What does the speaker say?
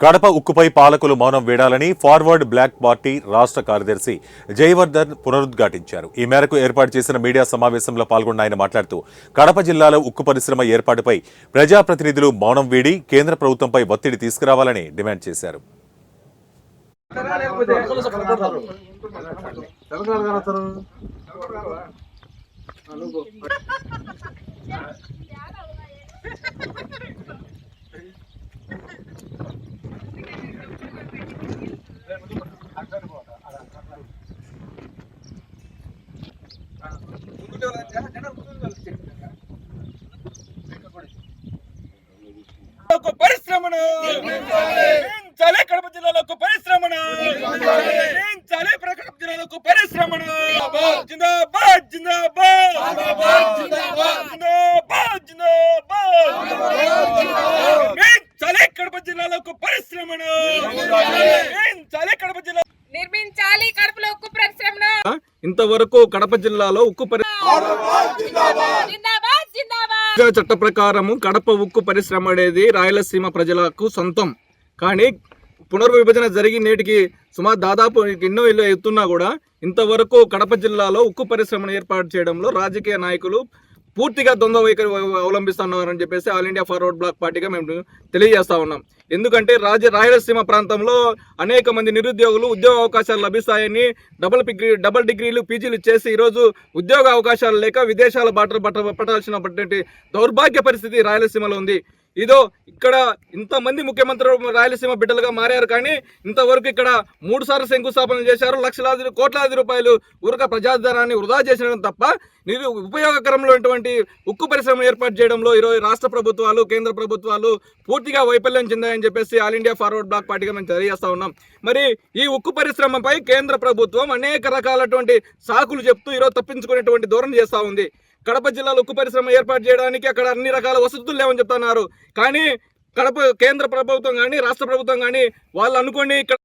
కడప ఉక్కుపై పాలకులు మౌనం వీడాలని forward black party రాష్ట్ర కార్యదర్శి జయవర్ధన్ పునరుద్ఘాటించారు. ఈ మేరకు ఏర్పాటు చేసిన మీడియా సమావేశంలో పాల్గొన్న ఆయన మాట్లాడుతూ కడప జిల్లాలో ఉక్కు పరిశ్రమ ఏర్పాటుపై ప్రజాప్రతినిధులు మౌనం వీడి కేంద్ర ప్రభుత్వంపై ఒత్తిడి తీసుకురావాలని డిమాండ్ చేశారు. పరిశ్రమను కడప జిల్లాలో పరిశ్రమను కడప జిల్లాలో పరిశ్రమను జిందాబాద్ జిందాబాద్ జిందాబాద్ జిందాబాద్ కడప జిల్లాలో పరిశ్రమను కడప జిల్లా నిర్మించాలి. కడపలో ఉక్కు పరిశ్రమను ఇంతవరకు కడప జిల్లాలో ఉక్కు చట్ట ప్రకారము కడప ఉక్కు పరిశ్రమ అనేది రాయలసీమ ప్రజలకు సొంతం. కానీ పునర్విభజన జరిగి నేటికి దాదాపు ఎన్నో ఇళ్ళు ఎత్తున్నా కూడా ఇంతవరకు కడప జిల్లాలో ఉక్కు పరిశ్రమను ఏర్పాటు చేయడంలో రాజకీయ నాయకులు పూర్తిగా ద్వంద్వ వైఖరి అవలంబిస్తున్నారని చెప్పేసి ఆల్ ఇండియా ఫార్వర్డ్ బ్లాక్ పార్టీగా మేము తెలియజేస్తా ఉన్నాం. ఎందుకంటే రాయలసీమ ప్రాంతంలో అనేక మంది నిరుద్యోగులు ఉద్యోగ అవకాశాలు లభిస్తాయని డబుల్ డిగ్రీలు పీజీలు చేసి ఈరోజు ఉద్యోగ అవకాశాలు లేక విదేశాల బాటలు పట్టాల్సినటువంటి దౌర్భాగ్య పరిస్థితి రాయలసీమలో ఉంది. ఇదో ఇక్కడ ఇంతమంది ముఖ్యమంత్రులు రాయలసీమ బిడ్డలుగా మారారు, కానీ ఇంతవరకు ఇక్కడ 3 సార్లు శంకుస్థాపనలు చేశారు. లక్షలాది కోట్లాది రూపాయలు ఊరక ప్రజాధనాన్ని వృధా చేసిన తప్ప ఉపయోగకరమైనటువంటి ఉక్కు పరిశ్రమ ఏర్పాటు చేయడంలో ఈరోజు రాష్ట్ర ప్రభుత్వాలు కేంద్ర ప్రభుత్వాలు పూర్తిగా వైఫల్యం చెందాయని చెప్పేసి ఆల్ ఇండియా ఫార్వర్డ్ బ్లాక్ పార్టీగా మేము తెలియజేస్తా ఉన్నాం. మరి ఈ ఉక్కు పరిశ్రమపై కేంద్ర ప్రభుత్వం అనేక రకాలటువంటి సాకులు చెప్తూ ఈరోజు తప్పించుకునేటువంటి ధోరణి చేస్తూ ఉంది. కడప జిల్లాలో ఉక్కు పరిశ్రమ ఏర్పాటు చేయడానికి అక్కడ అన్ని రకాల వసతులు లేవని చెప్తున్నారు. కానీ కేంద్ర ప్రభుత్వం కానీ రాష్ట్ర ప్రభుత్వం కానీ వాళ్ళు అనుకోండి ఇక్కడ